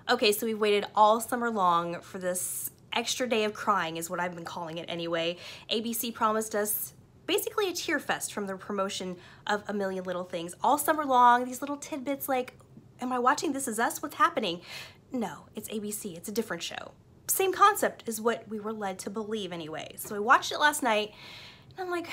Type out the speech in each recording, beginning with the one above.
Okay, so we've waited all summer long for this extra day of crying is what I've been calling it anyway. ABC promised us basically a tear fest from their promotion of A Million Little Things. All summer long, these little tidbits like, am I watching This Is Us? What's happening? No, it's ABC, it's a different show. Same concept is what we were led to believe anyway. So I watched it last night and I'm like,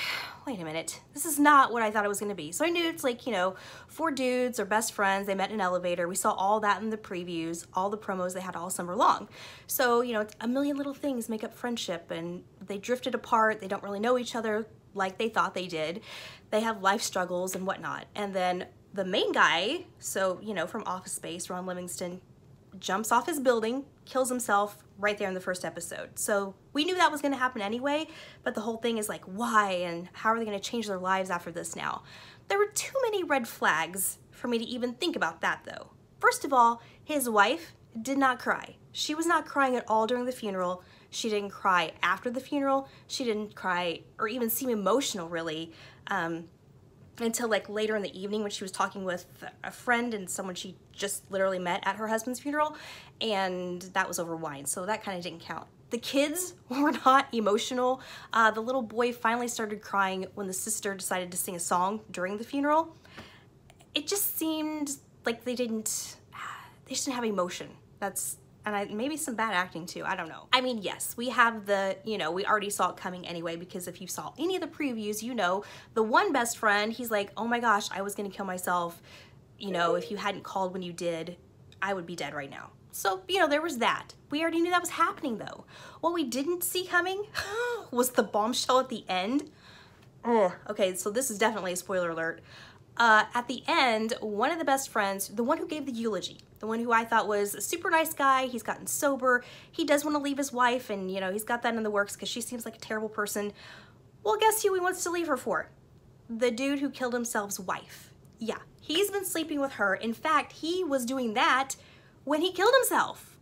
wait a minute, this is not what I thought it was gonna be. So I knew it's like, you know, 4 dudes are best friends, they met in an elevator. We saw all that in the previews, all the promos they had all summer long. So, you know, it's a million little things make up friendship, and they drifted apart, they don't really know each other like they thought they did. They have life struggles and whatnot. And then the main guy, so, you know, from Office Space, Ron Livingston, jumps off his building, kills himself right there in the first episode. So we knew that was gonna happen anyway, but the whole thing is like, why and how are they gonna change their lives after this now? There were too many red flags for me to even think about that though. First of all, his wife did not cry. She was not crying at all during the funeral. She didn't cry after the funeral. She didn't cry or even seem emotional really. Until like later in the evening when she was talking with a friend and someone she just literally met at her husband's funeral, and that was over wine, so that kind of didn't count. The kids were not emotional. The little boy finally started crying when the sister decided to sing a song during the funeral. It just seemed like they just didn't have emotion. And maybe some bad acting too, I don't know. I mean, yes, we have we already saw it coming anyway, because if you saw any of the previews, you know, the one best friend, he's like, oh my gosh, I was gonna kill myself. You know, if you hadn't called when you did, I would be dead right now. So, you know, there was that. We already knew that was happening though. What we didn't see coming was the bombshell at the end. Ugh. Okay, so this is definitely a spoiler alert. At the end, one of the best friends, the one who gave the eulogy, the one who I thought was a super nice guy, he's gotten sober, he does want to leave his wife, and you know, he's got that in the works because she seems like a terrible person. Well, guess who he wants to leave her for? The dude who killed himself's wife. Yeah, he's been sleeping with her. In fact, he was doing that when he killed himself.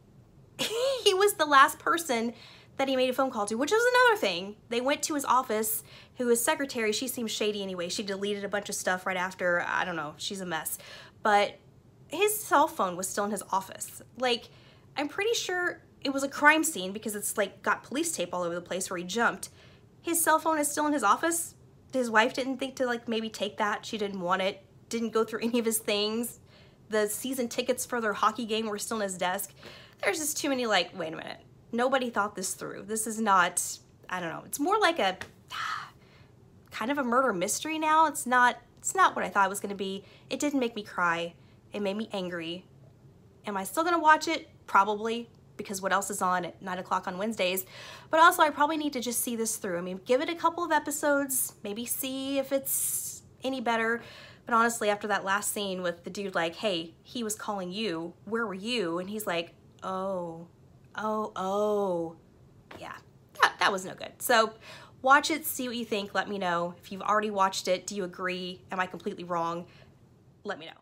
He was the last person that he made a phone call to, which was another thing. They went to his office, his secretary, she seems shady anyway. She deleted a bunch of stuff right after, I don't know, she's a mess. But his cell phone was still in his office. Like, I'm pretty sure it was a crime scene because it's like got police tape all over the place where he jumped. His cell phone is still in his office. His wife didn't think to like maybe take that. She didn't want it. Didn't go through any of his things. The season tickets for their hockey game were still in his desk. There's just too many like, wait a minute. Nobody thought this through. This is not, I don't know. It's more like a kind of a murder mystery now. It's not what I thought it was gonna be. It didn't make me cry. It made me angry. Am I still gonna watch it? Probably, because what else is on at 9 o'clock on Wednesdays? But also I probably need to just see this through. I mean, give it a couple of episodes, maybe see if it's any better. But honestly, after that last scene with the dude like, hey, he was calling you, where were you? And he's like, oh. Yeah, that was no good. So watch it, see what you think, let me know. If you've already watched it, do you agree? Am I completely wrong? Let me know.